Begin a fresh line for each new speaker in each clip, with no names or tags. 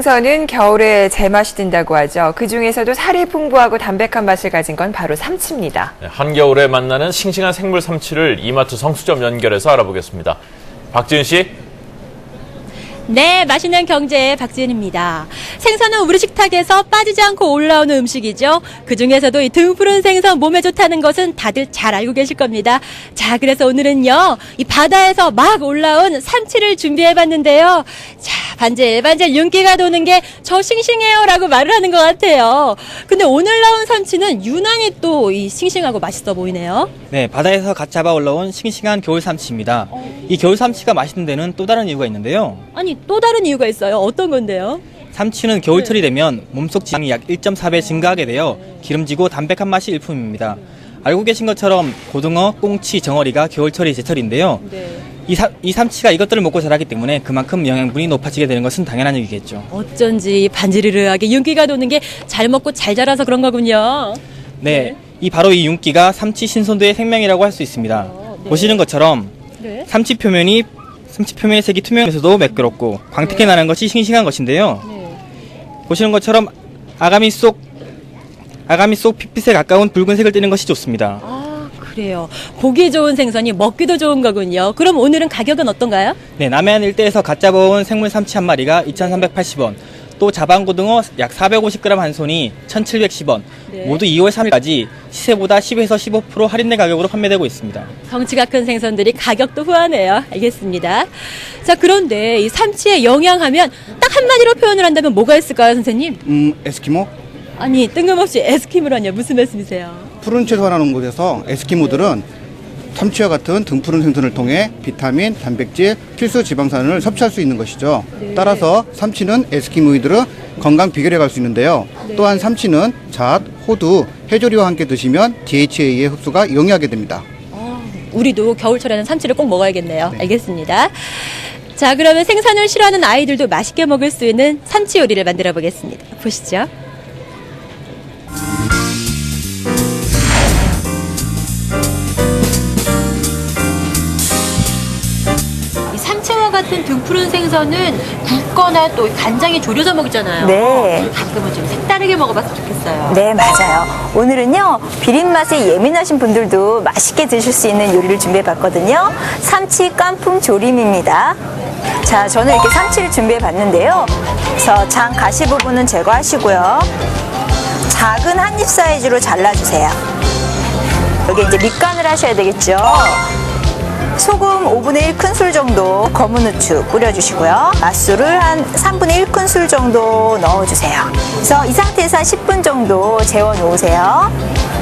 생선은 겨울에 제맛이 든다고 하죠. 그중에서도 살이 풍부하고 담백한 맛을 가진 건 바로 삼치입니다.
한겨울에 만나는 싱싱한 생물 삼치를 이마트 성수점 연결해서 알아보겠습니다. 박지은 씨.
네, 맛있는 경제의 박지은입니다. 생선은 우리 식탁에서 빠지지 않고 올라오는 음식이죠. 그중에서도 이 등푸른 생선 몸에 좋다는 것은 다들 잘 알고 계실 겁니다. 자, 그래서 오늘은요, 이 바다에서 막 올라온 삼치를 준비해봤는데요. 자, 반질반질 윤기가 도는 게 저 싱싱해요 라고 말을 하는 것 같아요. 근데 오늘 나온 삼치는 유난히 또 이 싱싱하고 맛있어 보이네요.
네, 바다에서 갓 잡아 올라온 싱싱한 겨울 삼치입니다. 이 겨울 삼치가 맛있는 데는 또 다른 이유가 있는데요.
아니, 또 다른 이유가 있어요. 어떤 건데요?
삼치는 겨울철이 되면 몸속 지방이 약 1.4배 증가하게 되어 기름지고 담백한 맛이 일품입니다. 알고 계신 것처럼 고등어, 꽁치, 정어리가 겨울철이 제철인데요.
네.
이 삼치가 이것들을 먹고 자라기 때문에 그만큼 영양분이 높아지게 되는 것은 당연한 얘기겠죠.
어쩐지 반지르르하게 윤기가 도는 게 잘 먹고 잘 자라서 그런 거군요.
네, 바로 이 윤기가 삼치 신선도의 생명이라고 할 수 있습니다.
네.
보시는 것처럼
네.
삼치 표면의 색이 투명해서도 매끄럽고 광택이 나는 것이 싱싱한 것인데요.
네.
보시는 것처럼 아가미 속 핏빛에 가까운 붉은색을 띠는 것이 좋습니다.
아, 그래요. 보기 좋은 생선이 먹기도 좋은 거군요. 그럼 오늘은 가격은 어떤가요?
네, 남해안 일대에서 갓 잡아온 생물 삼치 한 마리가 2,380원, 또 자반고등어 약 450g 한 손이 1,710원,
네.
모두 2월 3일까지 시세보다 10에서 15% 할인된 가격으로 판매되고 있습니다.
덩치가 큰 생선들이 가격도 후하네요. 알겠습니다. 자, 그런데 이 삼치의 영양하면 딱 한마디로 표현을 한다면 뭐가 있을까요, 선생님?
에스키모?
아니, 뜬금없이 에스키모라뇨. 무슨 말씀이세요?
푸른 채소라는 곳에서 에스키모들은 삼치와 같은 등푸른 생선을 통해 비타민, 단백질, 필수 지방산을 섭취할 수 있는 것이죠. 따라서 삼치는 에스키모이들의 건강 비결에 갈 수 있는데요. 또한 삼치는 잣, 호두, 해조류와 함께 드시면 DHA의 흡수가 용이하게 됩니다.
우리도 겨울철에는 삼치를 꼭 먹어야겠네요. 알겠습니다. 자, 그러면 생선을 싫어하는 아이들도 맛있게 먹을 수 있는 삼치 요리를 만들어 보겠습니다. 보시죠. 삼치와 같은 등푸른 생선은 굽거나 또 간장에 졸여서 먹잖아요.
네.
가끔은 좀 색다르게 먹어봤으면 좋겠어요.
네, 맞아요. 오늘은요, 비린맛에 예민하신 분들도 맛있게 드실 수 있는 요리를 준비해봤거든요. 삼치 깐풍 조림입니다. 자, 저는 이렇게 삼치를 준비해봤는데요. 그래서 장 가시 부분은 제거하시고요. 작은 한 입 사이즈로 잘라주세요. 여기 이제 밑간을 하셔야 되겠죠. 소금 5분의 1 큰술 정도, 검은 후추 뿌려주시고요. 맛술을 한 3분의 1 큰술 정도 넣어주세요. 그래서 이 상태에서 한 10분 정도 재워 놓으세요.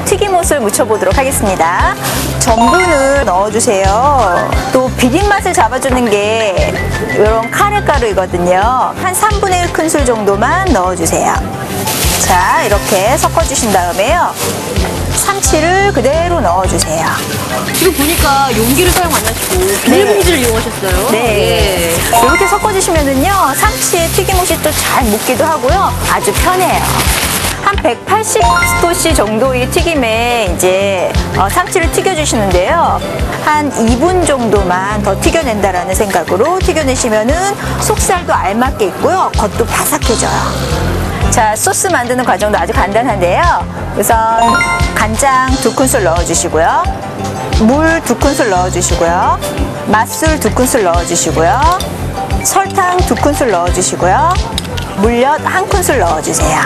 튀김옷을 묻혀보도록 하겠습니다. 전분을 넣어주세요. 또 비린맛을 잡아주는 게 이런 카레가루이거든요. 한 3분의 1 큰술 정도만 넣어주세요. 자, 이렇게 섞어주신 다음에요. 삼치를 그대로 넣어주세요.
지금 보니까 용기를 사용 안 하시고 비닐봉지를 이용하셨어요.
네. 이렇게 섞어주시면은요, 삼치의 튀김옷이 또 잘 묻기도 하고요. 아주 편해요. 한 180도씨 정도의 튀김에 이제 삼치를 튀겨주시는데요. 한 2분 정도만 더 튀겨낸다라는 생각으로 튀겨내시면은 속살도 알맞게 있고요. 겉도 바삭해져요. 자, 소스 만드는 과정도 아주 간단한데요. 우선 간장 2큰술 넣어주시고요. 물 2큰술 넣어주시고요. 맛술 2큰술 넣어주시고요. 설탕 2큰술 넣어주시고요. 물엿 1큰술 넣어주세요.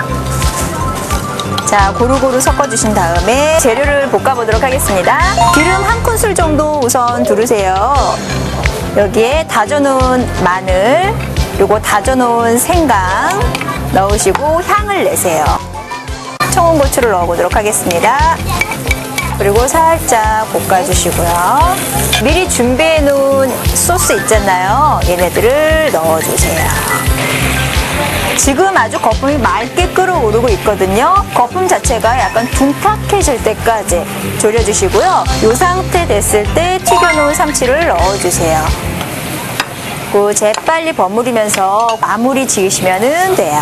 자, 고루고루 섞어주신 다음에 재료를 볶아보도록 하겠습니다. 기름 1큰술 정도 우선 두르세요. 여기에 다져놓은 마늘, 요거 다져놓은 생강 넣으시고 향을 내세요. 청양고추를 넣어보도록 하겠습니다. 그리고 살짝 볶아주시고요. 미리 준비해놓은 소스 있잖아요. 얘네들을 넣어주세요. 지금 아주 거품이 맑게 끓어오르고 있거든요. 거품 자체가 약간 둥탁해질 때까지 졸여주시고요. 이 상태 됐을 때 튀겨놓은 삼치를 넣어주세요. 재빨리 버무리면서 마무리 지으시면 돼요.